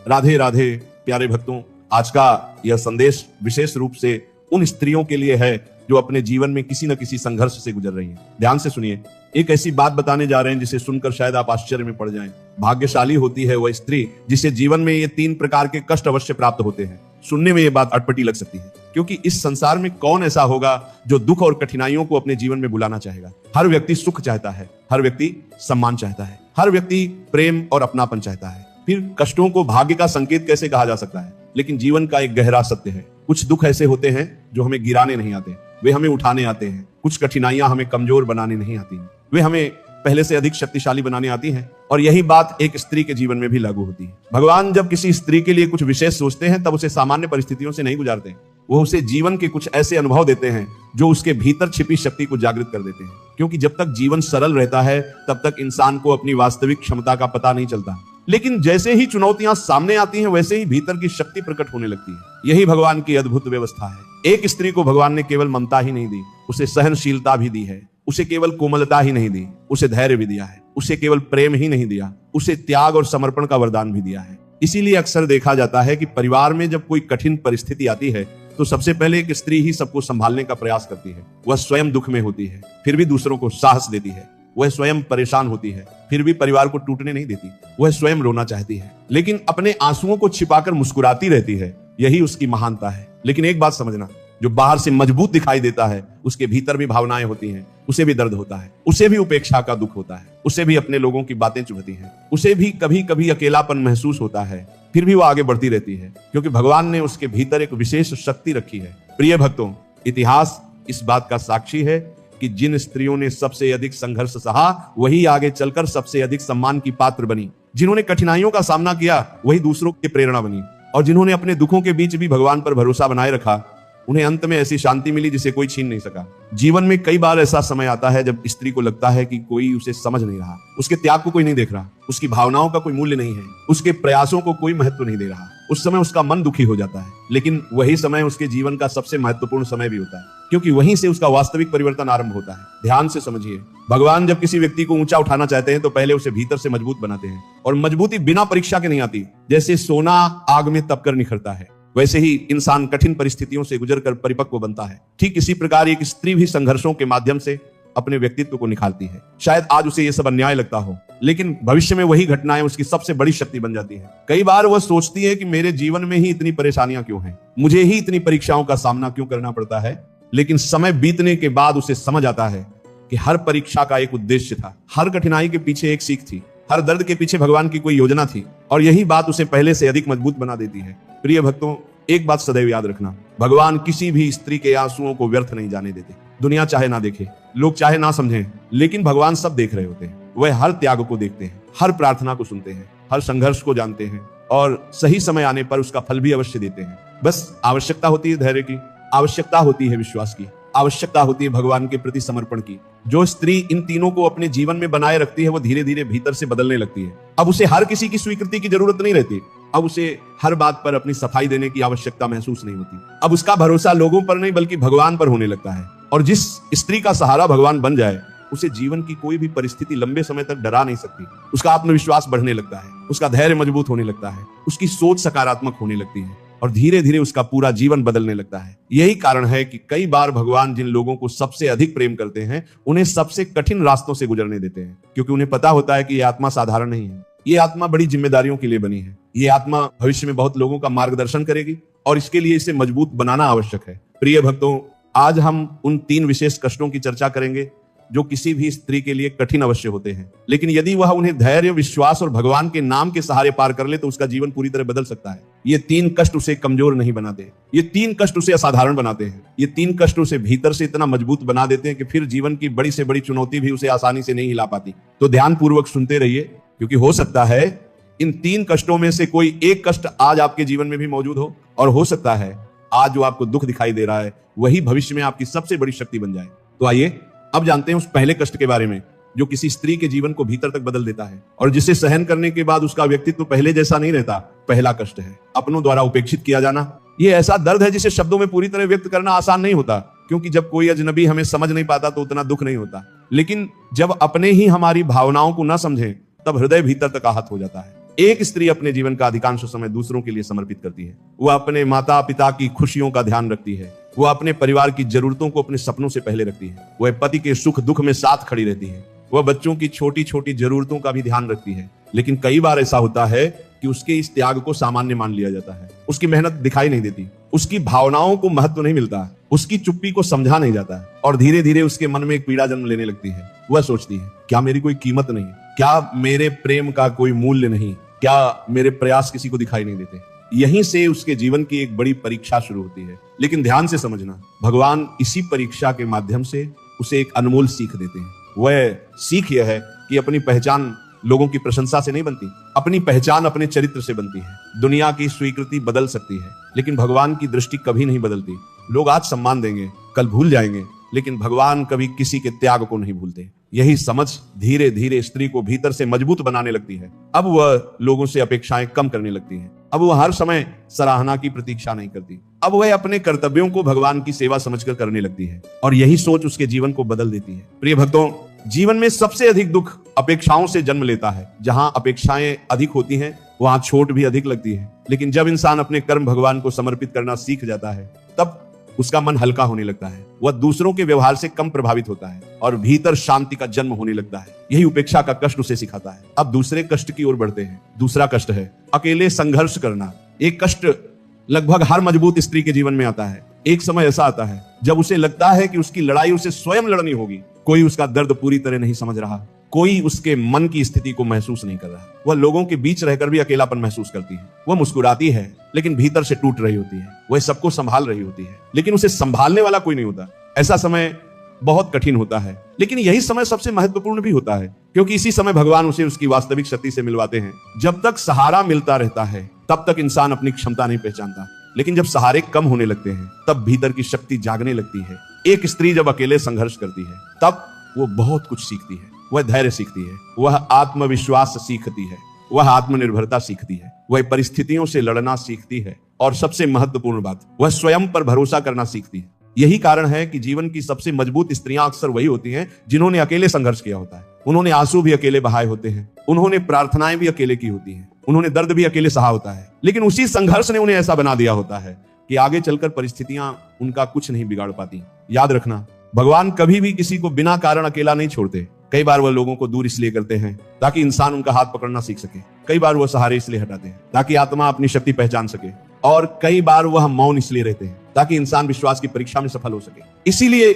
राधे राधे प्यारे भक्तों, आज का यह संदेश विशेष रूप से उन स्त्रियों के लिए है जो अपने जीवन में किसी न किसी संघर्ष से गुजर रही हैं। ध्यान से सुनिए, एक ऐसी बात बताने जा रहे हैं जिसे सुनकर शायद आप आश्चर्य में पड़ जाएं। भाग्यशाली होती है वह स्त्री जिसे जीवन में ये 3 प्रकार के कष्ट अवश्य प्राप्त होते हैं। सुनने में ये बात अटपटी लग सकती है, क्योंकि इस संसार में कौन ऐसा होगा जो दुख और कठिनाइयों को अपने जीवन में बुलाना चाहेगा। हर व्यक्ति सुख चाहता है, हर व्यक्ति सम्मान चाहता है, हर व्यक्ति प्रेम और अपनापन चाहता है। फिर कष्टों को भाग्य का संकेत कैसे कहा जा सकता है? लेकिन जीवन का एक गहरा सत्य है, कुछ दुख ऐसे होते हैं जो हमें गिराने नहीं आते, वे हमें उठाने आते हैं। कुछ कठिनाइयां हमें कमजोर बनाने नहीं आती, वे हमें पहले से अधिक शक्तिशाली बनाने आती हैं। और यही बात एक स्त्री के जीवन में भी लागू होती है। भगवान जब किसी स्त्री के लिए कुछ विशेष सोचते हैं तब उसे सामान्य परिस्थितियों से नहीं गुजारते हैं, वो उसे जीवन के कुछ ऐसे अनुभव देते हैं जो उसके भीतर छिपी शक्ति को जागृत कर देते हैं। क्योंकि जब तक जीवन सरल रहता है तब तक इंसान को अपनी वास्तविक क्षमता का पता नहीं चलता, लेकिन जैसे ही चुनौतियां सामने आती हैं वैसे ही भीतर की शक्ति प्रकट होने लगती है। यही भगवान की अद्भुत व्यवस्था है। एक स्त्री को भगवान ने केवल ममता ही नहीं दी, उसे सहनशीलता भी दी है। उसे केवल कोमलता ही नहीं दी, उसे धैर्य भी दिया है। उसे केवल प्रेम ही नहीं दिया, उसे त्याग और समर्पण का वरदान भी दिया है। इसीलिए अक्सर देखा जाता है कि परिवार में जब कोई कठिन परिस्थिति आती है तो सबसे पहले एक स्त्री ही सबको संभालने का प्रयास करती है। वह स्वयं दुख में होती है, फिर भी दूसरों को साहस देती है। वह स्वयं परेशान होती है, फिर भी परिवार को टूटने नहीं देती। वह स्वयं रोना चाहती है, लेकिन अपने आंसुओं को छिपाकर मुस्कुराती रहती है। यही उसकी महानता है। लेकिन एक बात समझना, जो बाहर से मजबूत दिखाई देता है उसके भीतर भी भावनाएं होती हैं। उसे भी दर्द होता है, उसे भी उपेक्षा का दुख होता है, उसे भी अपने लोगों की बातें चुभती हैं, उसे भी कभी कभी अकेलापन महसूस होता है। फिर भी वो आगे बढ़ती रहती है, क्योंकि भगवान ने उसके भीतर एक विशेष शक्ति रखी है। प्रिय भक्तों, इतिहास इस बात का साक्षी है कि जिन स्त्रियों ने सबसे अधिक संघर्ष सहा वही आगे चलकर सबसे अधिक सम्मान की पात्र बनी। जिन्होंने कठिनाइयों का सामना किया वही दूसरों की प्रेरणा बनी। और जिन्होंने अपने दुखों के बीच भी भगवान पर भरोसा बनाए रखा, उन्हें अंत में ऐसी शांति मिली जिसे कोई छीन नहीं सका। जीवन में कई बार ऐसा समय आता है जब स्त्री को लगता है कि कोई उसे समझ नहीं रहा, उसके त्याग को कोई नहीं देख रहा, उसकी भावनाओं का कोई मूल्य नहीं है, उसके प्रयासों को कोई महत्व नहीं दे रहा। उस समय उसका मन दुखी हो जाता है, लेकिन वही समय उसके जीवन का सबसे महत्वपूर्ण समय भी होता है, क्योंकि वहीं से उसका वास्तविक परिवर्तन आरंभ होता है। ध्यान से समझिए, भगवान जब किसी व्यक्ति को ऊंचा उठाना चाहते हैं तो पहले उसे भीतर से मजबूत बनाते हैं। और मजबूती बिना परीक्षा के नहीं आती। जैसे सोना आग में तपकर निखरता है, वैसे ही इंसान कठिन परिस्थितियों से गुजरकर परिपक्व बनता है। ठीक इसी प्रकार एक स्त्री भी संघर्षों के माध्यम से अपने व्यक्तित्व को निखारती है। शायद आज उसे यह सब अन्याय लगता हो, लेकिन भविष्य में वही घटनाएं उसकी सबसे बड़ी शक्ति बन जाती है। कई बार वह सोचती है कि मेरे जीवन में ही इतनी परेशानियां क्यों हैं, मुझे ही इतनी परीक्षाओं का सामना क्यों करना पड़ता है। लेकिन समय बीतने के बाद उसे समझ आता है कि हर परीक्षा का एक उद्देश्य था, हर कठिनाई के पीछे एक सीख थी, हर दर्द के पीछे भगवान की कोई योजना थी। और यही बात उसे पहले से अधिक मजबूत बना देती है। प्रिय भक्तों, एक बात सदैव याद रखना, भगवान किसी भी स्त्री के आंसुओं को व्यर्थ नहीं जाने देते। दुनिया चाहे ना देखे, लोग चाहे ना समझें, लेकिन भगवान सब देख रहे होते हैं। वह हर त्याग को देखते हैं, हर प्रार्थना को सुनते हैं, हर संघर्ष को जानते हैं और सही समय आने पर उसका फल भी अवश्य देते हैं। बस आवश्यकता होती है धैर्य की, आवश्यकता होती है विश्वास की, आवश्यकता होती है भगवान के प्रति समर्पण की। जो स्त्री इन तीनों को अपने जीवन में बनाए रखती है वो धीरे धीरे भीतर से बदलने लगती है। अब उसे हर किसी की स्वीकृति की जरूरत नहीं रहती। अब उसे हर बात पर अपनी सफाई देने की आवश्यकता महसूस नहीं होती। अब उसका भरोसा लोगों पर नहीं बल्कि भगवान पर होने लगता है। और जिस स्त्री का सहारा भगवान बन जाए उसे जीवन की कोई भी परिस्थिति लंबे समय तक डरा नहीं सकती। उसका आत्मविश्वास बढ़ने लगता है, उसका धैर्य मजबूत होने लगता है, उसकी सोच सकारात्मक होने लगती है और धीरे धीरे उसका पूरा जीवन बदलने लगता है। यही कारण है कि कई बार भगवान जिन लोगों को सबसे अधिक प्रेम करते हैं उन्हें सबसे कठिन रास्तों से गुजरने देते हैं, क्योंकि उन्हें पता होता है कि यह आत्मा साधारण नहीं है। ये आत्मा बड़ी जिम्मेदारियों के लिए बनी है। ये आत्मा भविष्य में बहुत लोगों का मार्गदर्शन करेगी और इसके लिए इसे मजबूत बनाना आवश्यक है। प्रिय भक्तों, आज हम उन 3 विशेष कष्टों की चर्चा करेंगे जो किसी भी स्त्री के लिए कठिन अवश्य होते हैं, लेकिन यदि वह उन्हें धैर्य, विश्वास और भगवान के नाम के सहारे पार कर ले तो उसका जीवन पूरी तरह बदल सकता है। ये 3 कष्ट उसे कमजोर नहीं बनाते, ये 3 कष्ट उसे असाधारण बनाते हैं। ये 3 कष्ट उसे भीतर से इतना मजबूत बना देते हैं कि फिर जीवन की बड़ी से बड़ी चुनौती भी उसे आसानी से नहीं हिला पाती। तो ध्यान पूर्वक सुनते रहिए, क्योंकि हो सकता है इन 3 कष्टों में से कोई एक कष्ट आज आपके जीवन में भी मौजूद हो, और हो सकता है आज जो आपको दुख दिखाई दे रहा है वही भविष्य में आपकी सबसे बड़ी शक्ति बन जाए। तो आइए अब जानते हैं उस पहले कष्ट के बारे में जो किसी स्त्री के जीवन को भीतर तक बदल देता है और जिसे सहन करने के बाद उसका व्यक्तित्व पहले जैसा नहीं रहता। पहला कष्ट है अपनों द्वारा उपेक्षित किया जाना। यह ऐसा दर्द है जिसे शब्दों में पूरी तरह व्यक्त करना आसान नहीं होता, क्योंकि जब कोई अजनबी हमें समझ नहीं पाता तो उतना दुख नहीं होता, लेकिन जब अपने ही हमारी भावनाओं को न समझें तब हृदय भीतर तक आहत हो जाता है। एक स्त्री अपने जीवन का अधिकांश समय दूसरों के लिए समर्पित करती है। वह अपने माता पिता की खुशियों का ध्यान रखती है। वह अपने परिवार की जरूरतों को अपने सपनों से पहले रखती है। वह पति के सुख दुख में साथ खड़ी रहती है। वह बच्चों की छोटी छोटी जरूरतों का भी ध्यान रखती है। लेकिन कई बार ऐसा होता है कि उसके इस त्याग को सामान्य मान लिया जाता है। उसकी मेहनत दिखाई नहीं देती, उसकी भावनाओं को महत्व नहीं मिलता, उसकी चुप्पी को समझा नहीं जाता है और धीरे धीरे उसके मन में एक पीड़ा जन्म लेने लगती है। वह सोचती है, क्या मेरी कोई कीमत नहीं? क्या मेरे प्रेम का कोई मूल्य नहीं? क्या मेरे प्रयास किसी को दिखाई नहीं देते? यहीं से उसके जीवन की एक बड़ी परीक्षा शुरू होती है। लेकिन ध्यान से समझना, भगवान इसी परीक्षा के माध्यम से उसे एक अनमोल सीख देते हैं। वह सीख यह है कि अपनी पहचान लोगों की प्रशंसा से नहीं बनती, अपनी पहचान अपने चरित्र से बनती है। दुनिया की स्वीकृति बदल सकती है, लेकिन भगवान की दृष्टि कभी नहीं बदलती। लोग आज सम्मान देंगे, कल भूल जाएंगे, लेकिन भगवान कभी किसी के त्याग को नहीं भूलते। यही समझ धीरे धीरे स्त्री को भीतर से मजबूत बनाने लगती है। अब वह लोगों से अपेक्षाएं कम करने लगती है। अब वह हर समय सराहना की प्रतीक्षा नहीं करती। अब वह अपने कर्तव्यों को भगवान की सेवा समझकर करने लगती है और यही सोच उसके जीवन को बदल देती है। प्रिय भक्तों, जीवन में सबसे अधिक दुख अपेक्षाओं से जन्म लेता है। जहां अपेक्षाएं अधिक होती हैं, वहां चोट भी अधिक लगती है। लेकिन जब इंसान अपने कर्म भगवान को समर्पित करना सीख जाता है, तब उसका मन हल्का होने लगता है। वह दूसरों के व्यवहार से कम प्रभावित होता है और भीतर शांति का जन्म होने लगता है। यही उपेक्षा का कष्ट उसे सिखाता है। अब दूसरे कष्ट की ओर बढ़ते हैं। दूसरा कष्ट है अकेले संघर्ष करना। एक कष्ट लगभग हर मजबूत स्त्री के जीवन में आता है। एक समय ऐसा आता है जब उसे लगता है कि उसकी लड़ाई उसे स्वयं लड़नी होगी। कोई उसका दर्द पूरी तरह नहीं समझ रहा, कोई उसके मन की स्थिति को महसूस नहीं कर रहा। वह लोगों के बीच रहकर भी अकेलापन महसूस करती है। वह मुस्कुराती है, लेकिन भीतर से टूट रही होती है। वह सबको संभाल रही होती है, लेकिन उसे संभालने वाला कोई नहीं होता। ऐसा समय बहुत कठिन होता है, लेकिन यही समय सबसे महत्वपूर्ण भी होता है, क्योंकि इसी समय भगवान उसे उसकी वास्तविक शक्ति से मिलवाते हैं। जब तक सहारा मिलता रहता है, तब तक इंसान अपनी क्षमता नहीं पहचानता, लेकिन जब सहारे कम होने लगते हैं, तब भीतर की शक्ति जागने लगती है। एक स्त्री जब अकेले संघर्ष करती है, तब वो बहुत कुछ सीखती है। वह धैर्य सीखती है, वह आत्मविश्वास सीखती है, वह आत्मनिर्भरता सीखती है, वह परिस्थितियों से लड़ना सीखती है और सबसे महत्वपूर्ण बात, वह स्वयं पर भरोसा करना सीखती है। यही कारण है कि जीवन की सबसे मजबूत स्त्रियां अक्सर वही होती हैं जिन्होंने अकेले संघर्ष किया होता है। उन्होंने आंसू भी अकेले बहाए होते हैं, उन्होंने प्रार्थनाएं भी अकेले की होती हैं, उन्होंने दर्द भी अकेले सहा होता है। लेकिन उसी संघर्ष ने उन्हें ऐसा बना दिया होता है कि आगे चलकर परिस्थितियां उनका कुछ नहीं बिगाड़ पाती। याद रखना, भगवान कभी भी किसी को बिना कारण अकेला नहीं छोड़ते। कई बार वह लोगों को दूर इसलिए करते हैं ताकि इंसान उनका हाथ पकड़ना सीख सके। कई बार वह सहारे इसलिए हटाते हैं ताकि आत्मा अपनी शक्ति पहचान सके, और कई बार वह मौन इसलिए रहते हैं ताकि इंसान विश्वास की परीक्षा में सफल हो सके। इसीलिए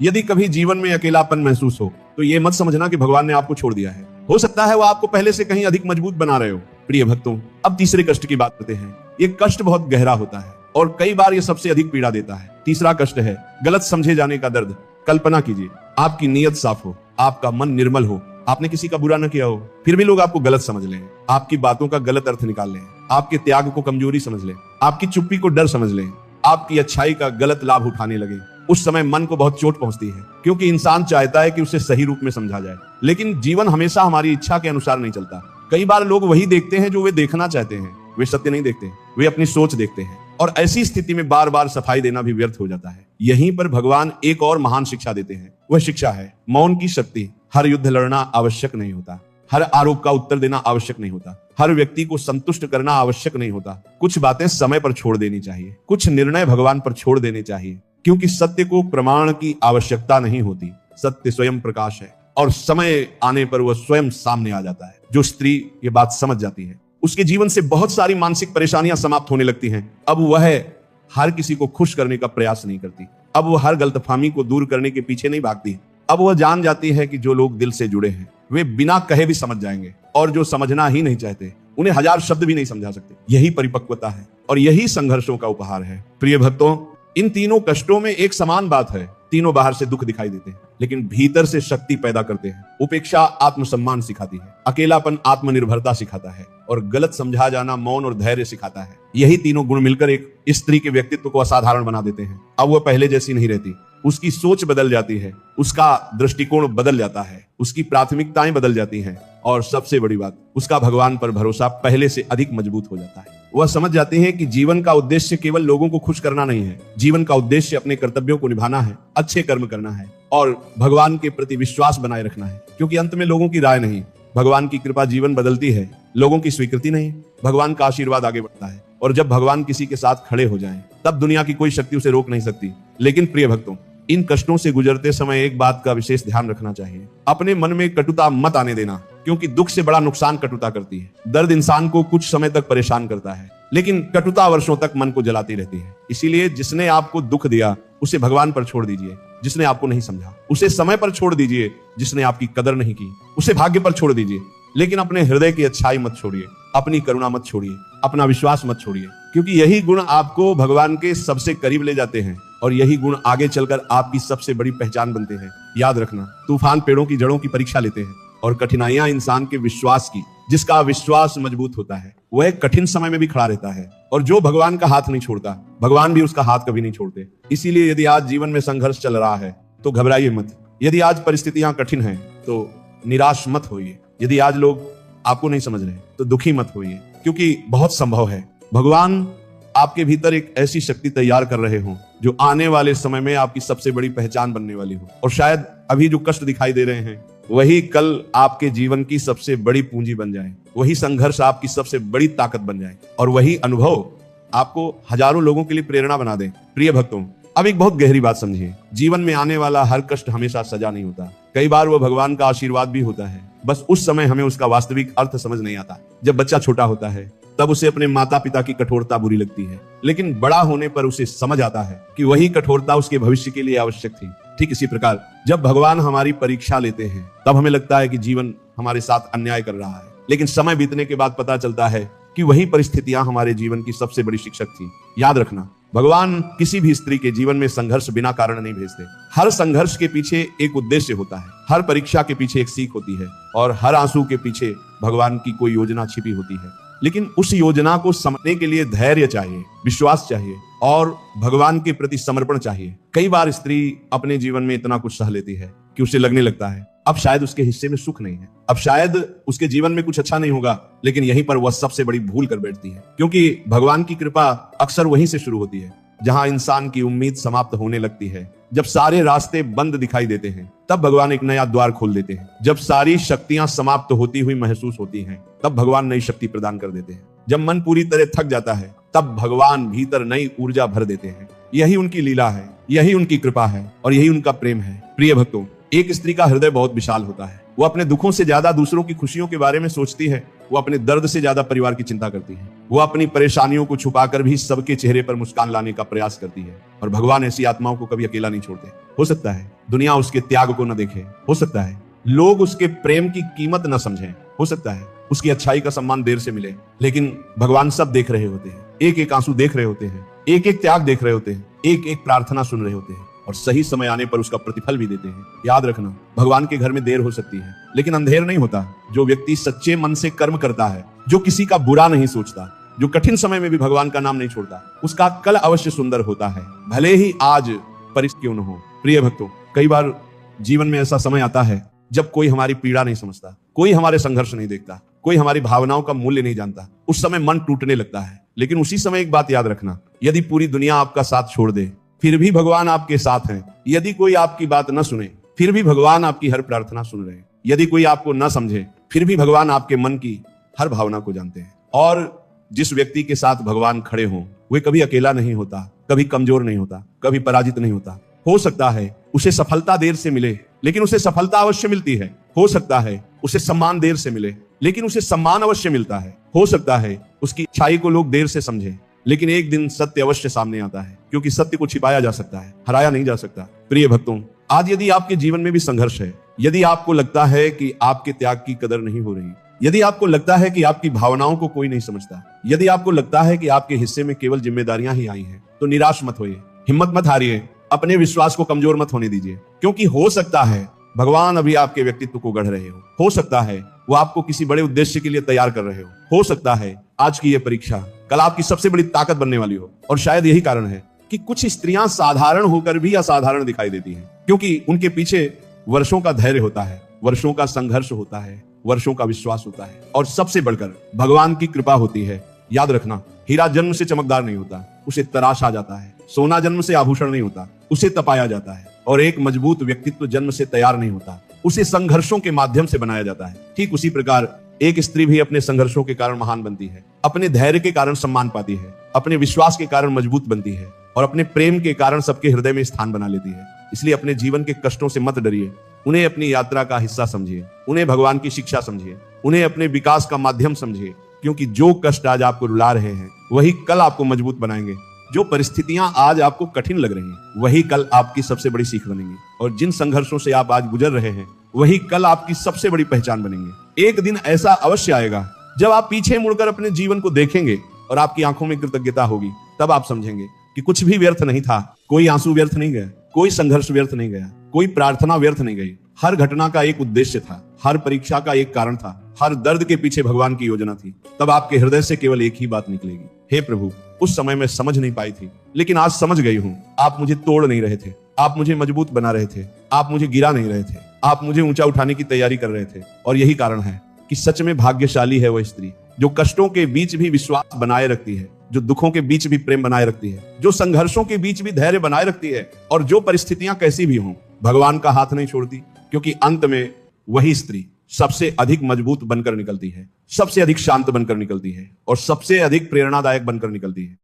यदि कभी जीवन में अकेलापन महसूस हो, तो यह मत समझना कि भगवान ने आपको छोड़ दिया है। हो सकता है वह आपको पहले से कहीं अधिक मजबूत बना रहे हो। प्रिय भक्तों, अब तीसरे कष्ट की बात करते हैं। ये कष्ट बहुत गहरा होता है और कई बार ये सबसे अधिक पीड़ा देता है। तीसरा कष्ट है गलत समझे जाने का दर्द। कल्पना कीजिए, आपकी नीयत साफ हो, आपका मन निर्मल हो, आपने किसी का बुरा न किया हो, फिर भी लोग आपको गलत समझ लें, आपकी बातों का गलत अर्थ निकाल लें, आपके त्याग को कमजोरी समझ लें, आपकी चुप्पी को डर समझ लें, आपकी अच्छाई का गलत लाभ उठाने लगे। उस समय मन को बहुत चोट पहुंचती है, क्योंकि इंसान चाहता है कि उसे सही रूप में समझा जाए। लेकिन जीवन हमेशा हमारी इच्छा के अनुसार नहीं चलता। कई बार लोग वही देखते हैं जो वे देखना चाहते हैं, वे सत्य नहीं देखते, वे अपनी सोच देखते हैं, और ऐसी स्थिति में बार बार सफाई देना भी व्यर्थ हो जाता है। यहीं पर भगवान एक और महान शिक्षा देते हैं। वह शिक्षा है मौन की शक्ति। हर युद्ध लड़ना आवश्यक नहीं होता, हर आरोप का उत्तर देना आवश्यक नहीं होता, हर व्यक्ति को संतुष्ट करना आवश्यक नहीं होता। कुछ बातें समय पर छोड़ देनी चाहिए, कुछ निर्णय भगवान पर छोड़ देने चाहिए, क्योंकि सत्य को प्रमाण की आवश्यकता नहीं होती। सत्य स्वयं प्रकाश है और समय आने पर वह स्वयं सामने आ जाता है। जो स्त्री ये बात समझ जाती है, उसके जीवन से बहुत सारी मानसिक परेशानियां समाप्त होने लगती हैं। अब वह हर किसी को खुश करने का प्रयास नहीं करती। अब वह हर गलतफहमी को दूर करने के पीछे नहीं भागती। अब वह जान जाती है कि जो लोग दिल से जुड़े हैं वे बिना कहे भी समझ जाएंगे, और जो समझना ही नहीं चाहते उन्हें हजार शब्द भी नहीं समझा सकते। यही परिपक्वता है और यही संघर्षों का उपहार है। प्रिय भक्तों, इन तीनों कष्टों में एक समान बात है। तीनों बाहर से दुख दिखाई देते हैं, लेकिन भीतर से शक्ति पैदा करते हैं। उपेक्षा आत्मसम्मान सिखाती है, अकेलापन आत्मनिर्भरता सिखाता है, और गलत समझा जाना मौन और धैर्य सिखाता है। यही तीनों गुण मिलकर एक स्त्री के व्यक्तित्व को असाधारण बना देते हैं। अब वह पहले जैसी नहीं रहती, उसकी सोच बदल जाती है, उसका दृष्टिकोण बदल जाता है, उसकी प्राथमिकताएं बदल जाती हैं, और सबसे बड़ी बात, उसका भगवान पर भरोसा पहले से अधिक मजबूत हो जाता है। वह समझ जाते हैं कि जीवन का उद्देश्य केवल लोगों को खुश करना नहीं है। जीवन का उद्देश्य अपने कर्तव्यों को निभाना है, अच्छे कर्म करना है और भगवान के प्रति विश्वास बनाए रखना है, क्योंकि अंत में लोगों की राय नहीं, भगवान की कृपा जीवन बदलती है, लोगों की स्वीकृति नहीं, भगवान का आशीर्वाद आगे बढ़ता है। और जब भगवान किसी के साथ खड़े हो जाएं, तब दुनिया की कोई शक्ति उसे रोक नहीं सकती। लेकिन प्रिय भक्तों, इन कष्टों से गुजरते समय एक बात का विशेष ध्यान रखना चाहिए। अपने मन में कटुता मत आने देना, क्योंकि दुख से बड़ा नुकसान कटुता करती है। दर्द इंसान को कुछ समय तक परेशान करता है, लेकिन कटुता वर्षों तक मन को जलाती रहती है। इसीलिए जिसने आपको दुख दिया उसे भगवान पर छोड़ दीजिए। जिसने आपको नहीं समझा उसे समय पर छोड़ दीजिए। जिसने आपकी कदर नहीं की उसे भाग्य पर छोड़ दीजिए। लेकिन अपने हृदय की अच्छाई मत छोड़िए, अपनी करुणा मत छोड़िए, अपना विश्वास मत छोड़िए, क्योंकि यही गुण आपको भगवान के सबसे करीब ले जाते हैं और यही गुण आगे चलकर आपकी सबसे बड़ी पहचान बनते हैं। याद रखना, तूफान पेड़ों की जड़ों की परीक्षा लेते हैं और कठिनाइयां इंसान के विश्वास की। जिसका विश्वास मजबूत होता है वह कठिन समय में भी खड़ा रहता है, और जो भगवान का हाथ नहीं छोड़ता, भगवान भी उसका हाथ कभी नहीं छोड़ते। इसीलिए यदि आज जीवन में संघर्ष चल रहा है तो घबराइए मत। यदि आज परिस्थितियां कठिन हैं तो निराश मत होइए। यदि आज लोग आपको नहीं समझ रहे तो दुखी मत होइए, क्योंकि बहुत संभव है भगवान आपके भीतर एक ऐसी शक्ति तैयार कर रहे हो जो आने वाले समय में आपकी सबसे बड़ी पहचान बनने वाली हो। और शायद अभी जो कष्ट दिखाई दे रहे हैं वही कल आपके जीवन की सबसे बड़ी पूंजी बन जाए, वही संघर्ष आपकी सबसे बड़ी ताकत बन जाए, और वही अनुभव आपको हजारों लोगों के लिए प्रेरणा बना दे। प्रिय भक्तों, अब एक बहुत गहरी बात समझिए। जीवन में आने वाला हर कष्ट हमेशा सजा नहीं होता, कई बार वह भगवान का आशीर्वाद भी होता है। बस उस समय हमें उसका वास्तविक अर्थ समझ नहीं आता। जब बच्चा छोटा होता है तब उसे अपने माता पिता की कठोरता बुरी लगती है, लेकिन बड़ा होने पर उसे समझ आता है कि वही कठोरता उसके भविष्य के लिए आवश्यक थी। ठीक इसी प्रकार जब भगवान हमारी परीक्षा लेते हैं तब हमें लगता है कि जीवन हमारे साथ अन्याय कर रहा है, लेकिन समय बीतने के बाद पता चलता है कि वही परिस्थितियां हमारे जीवन की सबसे बड़ी शिक्षक थी। याद रखना, भगवान किसी भी स्त्री के जीवन में संघर्ष बिना कारण नहीं भेजते। हर संघर्ष के पीछे एक उद्देश्य होता है, हर परीक्षा के पीछे एक सीख होती है, और हर आंसू के पीछे भगवान की कोई योजना छिपी होती है। लेकिन उस योजना को समझने के लिए धैर्य चाहिए, विश्वास चाहिए और भगवान के प्रति समर्पण चाहिए। कई बार स्त्री अपने जीवन में इतना कुछ सह लेती है कि उसे लगने लगता है अब शायद उसके हिस्से में सुख नहीं है, अब शायद उसके जीवन में कुछ अच्छा नहीं होगा, लेकिन यहीं पर वह सबसे बड़ी भूल कर बैठती है। क्योंकि भगवान की कृपा अक्सर वहीं से शुरू होती है जहां इंसान की उम्मीद समाप्त होने लगती है। जब सारे रास्ते बंद दिखाई देते हैं तब भगवान एक नया द्वार खोल देते हैं। जब सारी शक्तियां समाप्त होती हुई महसूस होती हैं तब भगवान नई शक्ति प्रदान कर देते हैं। जब मन पूरी तरह थक जाता है तब भगवान भीतर नई ऊर्जा भर देते हैं। यही उनकी लीला है, यही उनकी कृपा है और यही उनका प्रेम है। प्रिय भक्तों, एक स्त्री का हृदय बहुत विशाल होता है। वो अपने दुखों से ज्यादा दूसरों की खुशियों के बारे में सोचती है, वो अपने दर्द से ज्यादा परिवार की चिंता करती है, वो अपनी परेशानियों को छुपाकर भी सबके चेहरे पर मुस्कान लाने का प्रयास करती है। और भगवान ऐसी आत्माओं को कभी अकेला नहीं छोड़ते। हो सकता है दुनिया उसके त्याग को न देखे, हो सकता है लोग उसके प्रेम की कीमत न समझें, हो सकता है उसकी अच्छाई का सम्मान देर से मिले, लेकिन भगवान सब देख रहे होते हैं, एक एक आंसू देख रहे होते हैं, एक एक त्याग देख रहे होते हैं, एक एक प्रार्थना सुन रहे होते हैं और सही समय आने पर उसका प्रतिफल भी देते हैं। याद रखना, भगवान के घर में देर हो सकती है लेकिन अंधेर नहीं होता। जो व्यक्ति सच्चे मन से कर्म करता है, जो किसी का बुरा नहीं सोचता, जो कठिन समय में भी भगवान का नाम नहीं छोड़ता, उसका कल अवश्य सुंदर होता है, भले ही आज परिस्थिति क्यों न हो। प्रिय भक्तों, कई बार जीवन में ऐसा समय आता है जब कोई हमारी पीड़ा नहीं समझता, कोई हमारे संघर्ष नहीं देखता, कोई हमारी भावनाओं का मूल्य नहीं जानता। उस समय मन टूटने लगता है, लेकिन उसी समय एक बात याद रखना, यदि पूरी दुनिया आपका साथ छोड़ दे फिर भी भगवान आपके साथ हैं। यदि कोई आपकी बात न सुने फिर भी भगवान आपकी हर प्रार्थना सुन रहे हैं। यदि कोई आपको न समझे फिर भी भगवान आपके मन की हर भावना को जानते हैं। और जिस व्यक्ति के साथ भगवान खड़े हों वह कभी अकेला नहीं होता, कभी कमजोर नहीं होता, कभी पराजित नहीं होता। हो सकता है उसे सफलता देर से मिले लेकिन उसे सफलता अवश्य मिलती है। हो सकता है उसे सम्मान देर से मिले लेकिन उसे सम्मान अवश्य मिलता है। हो सकता है उसकी अच्छाई को लोग देर से समझें लेकिन एक दिन सत्य अवश्य सामने आता है, क्योंकि सत्य को छिपाया जा सकता है, हराया नहीं जा सकता। प्रिय भक्तों, आज यदि आपके जीवन में भी संघर्ष है, यदि आपको लगता है कि आपके त्याग की कदर नहीं हो रही, यदि आपको लगता है कि आपकी भावनाओं को कोई नहीं समझता, यदि आपको लगता है कि आपके हिस्से में केवल जिम्मेदारियां ही आई हैं, तो निराश मत होइए, हिम्मत मत हारिए, अपने विश्वास को कमजोर मत होने दीजिए। क्योंकि हो सकता है भगवान अभी आपके व्यक्तित्व को गढ़ रहे हो सकता है वो आपको किसी बड़े उद्देश्य के लिए तैयार कर रहे हो सकता है आज की यह परीक्षा कल आपकी सबसे बड़ी ताकत बनने वाली हो। और शायद यही कारण है कि कुछ स्त्रियां साधारण होकर भी असाधारण दिखाई देती हैं, क्योंकि उनके पीछे वर्षों का धैर्य होता है, वर्षों का संघर्ष होता है, वर्षों का विश्वास होता है और सबसे बढ़कर भगवान की कृपा होती है। याद रखना, हीरा जन्म से चमकदार नहीं होता, उसे तराश आ जाता है। सोना जन्म से आभूषण नहीं होता, उसे तपाया जाता है। और एक मजबूत व्यक्तित्व जन्म से तैयार नहीं होता, उसे संघर्षों के माध्यम से बनाया जाता है। ठीक उसी प्रकार एक स्त्री भी अपने संघर्षों के कारण महान बनती है, अपने धैर्य के कारण सम्मान पाती है, अपने विश्वास के कारण मजबूत बनती है और अपने प्रेम के कारण सबके हृदय में स्थान बना लेती है। इसलिए अपने जीवन के कष्टों से मत डरिए, उन्हें अपनी यात्रा का हिस्सा समझिए, उन्हें भगवान की शिक्षा समझिए, उन्हें अपने विकास का माध्यम समझिए, क्योंकि जो कष्ट आज आपको रुला रहे हैं वही कल आपको मजबूत बनाएंगे। जो परिस्थितियां आज आपको कठिन लग रही हैं वही कल आपकी सबसे बड़ी सीख बनेंगी, और जिन संघर्षों से आप आज गुजर रहे हैं वही कल आपकी सबसे बड़ी पहचान बनेंगे। एक दिन ऐसा अवश्य आएगा जब आप पीछे मुड़कर अपने जीवन को देखेंगे और आपकी आंखों में कृतज्ञता होगी। तब आप समझेंगे कि कुछ भी व्यर्थ नहीं था, कोई आंसू व्यर्थ नहीं गया, कोई संघर्ष व्यर्थ नहीं गया, कोई प्रार्थना व्यर्थ नहीं गई। हर घटना का एक उद्देश्य था, हर परीक्षा का एक कारण था, हर दर्द के पीछे भगवान की योजना थी। तब आपके हृदय से केवल एक ही बात निकलेगी, हे प्रभु, उस समय मैं समझ नहीं पाई थी लेकिन आज समझ गई हूँ। आप मुझे तोड़ नहीं रहे थे, आप मुझे मजबूत बना रहे थे, आप मुझे गिरा नहीं रहे थे, आप मुझे ऊंचा उठाने की तैयारी कर रहे थे। और यही कारण है कि सच में भाग्यशाली है वह स्त्री जो कष्टों के बीच भी विश्वास बनाए रखती है, जो दुखों के बीच भी प्रेम बनाए रखती है, जो संघर्षों के बीच भी धैर्य बनाए रखती है, और जो परिस्थितियां कैसी भी हों भगवान का हाथ नहीं छोड़ती, क्योंकि अंत में वही स्त्री सबसे अधिक मजबूत बनकर निकलती है, सबसे अधिक शांत बनकर निकलती है और सबसे अधिक प्रेरणादायक बनकर निकलती है।